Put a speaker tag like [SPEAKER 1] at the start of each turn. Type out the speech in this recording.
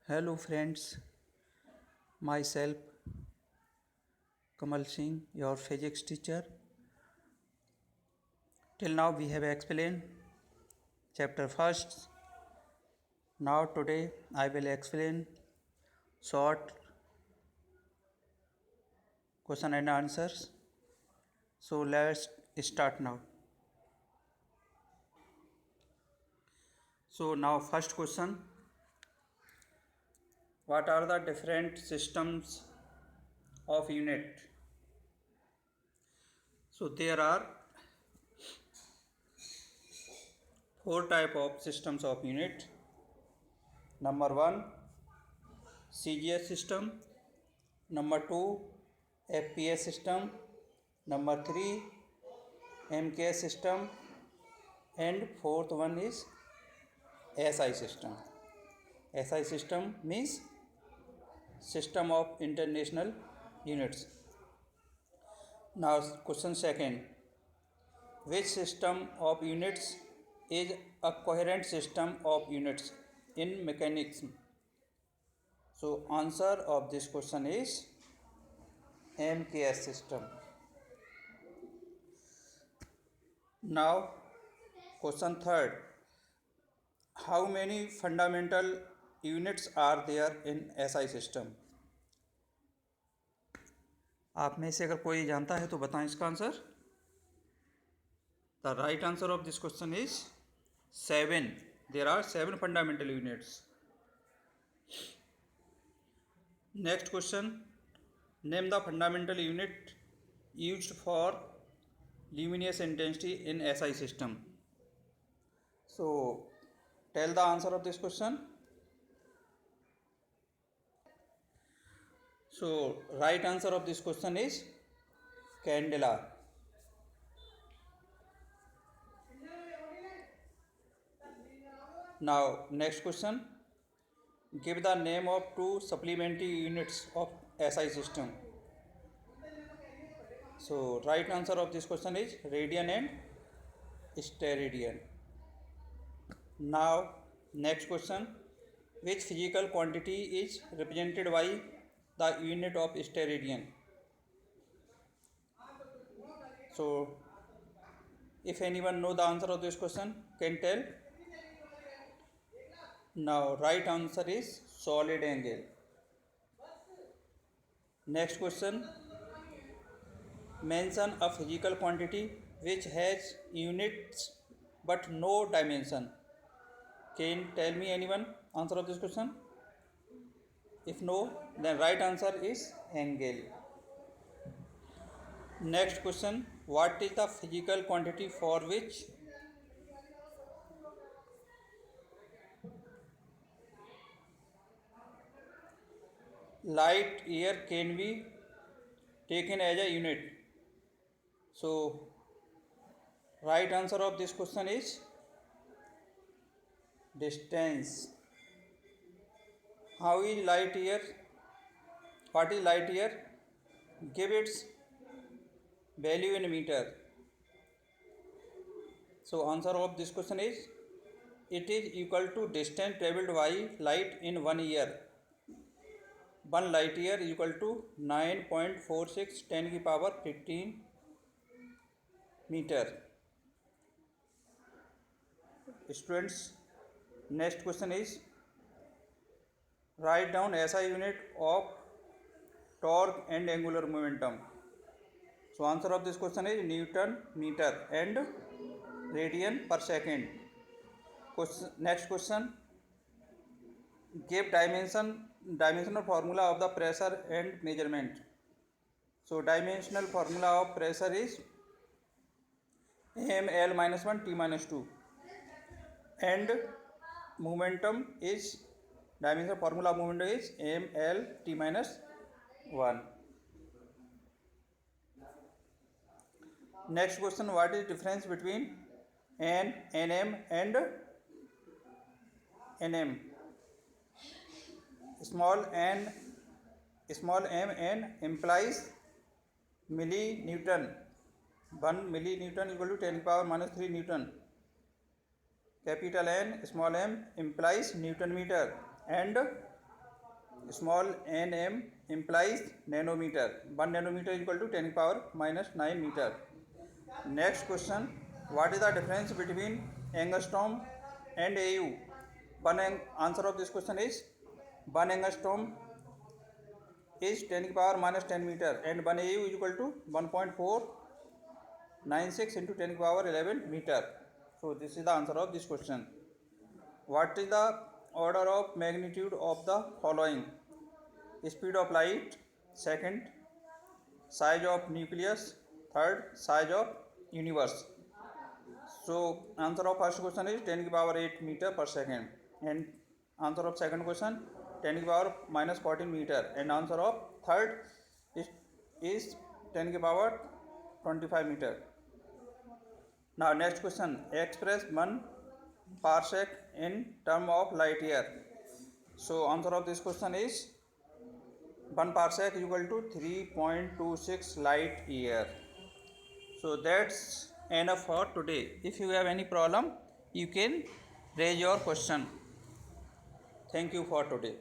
[SPEAKER 1] Hello friends, myself Kamal Singh, your physics teacher. Till now we have explained chapter first. Now today I will explain short question and answers. So let's start now. So now first question, what are the different systems of unit? So there are four type of systems of unit. Number 1, CGS system. Number 2, FPS system. Number 3, MKS system. And fourth one is SI system. SI system means System of International Units. Now question second, which system of units is a coherent system of units in mechanics? So answer of this question is MKS system. Now question third, how many fundamental units are there in SI system? आप में से अगर कोई जानता है तो बताएं इसका answer. The right answer of this question is 7. There are 7 fundamental units. Next question, name the fundamental unit used for luminous intensity in SI system. So tell the answer of this question. So right answer of this question is candela. Now next question, give the name of two supplementary units of SI system. So right answer of this question is radian and steradian. Now next question, which physical quantity is represented by the unit of steradian? So if anyone know the answer of this question, can tell. Now right answer is solid angle. Next question, mention a physical quantity which has units but no dimension. Can tell me anyone answer of this question? If no, then right answer is angle. Next question, what is the physical quantity for which light year can be taken as a unit? So right answer of this question is distance. How is light year? What is light year? Give its value in meter. So answer of this question is, it is equal to distance travelled by light in 1 year. 1 light year is equal to 9.46 10 की power 15 meter. Students, next question is, write down SI unit of torque and angular momentum. So answer of this question is Newton meter and radian per second. Next question, give dimensional formula of the pressure and measurement. So dimensional formula of pressure is ml minus 1 t minus 2, and momentum is, dimensional formula of momentum is ml t minus 1. Next question, what is difference between nm and nm? Small m n implies millinewton. 1 millinewton equal to 10 power minus 3 Newton. Capital N small m implies Newton meter, and small nm implies nanometer. 1 nanometer is equal to 10 power minus 9 meter. Next question, what is the difference between angstrom and AU? Answer of this question is 1 angstrom is 10 power minus 10 meter and 1 AU is equal to 1.496 into 10 power 11 meter. So this is the answer of this question. What is the order of magnitude of the following? Speed of light, second, size of nucleus, third, size of universe. So answer of first question is 10 to the power 8 meter per second, and answer of second question 10 to the power minus 14 meter, and answer of third is 10 to the power 25 meter. Now next question, express 1 parsec in term of light year. So answer of this question is 1 parsec is equal to 3.26 light year. So that's enough for today. If you have any problem, you can raise your question. Thank you for today.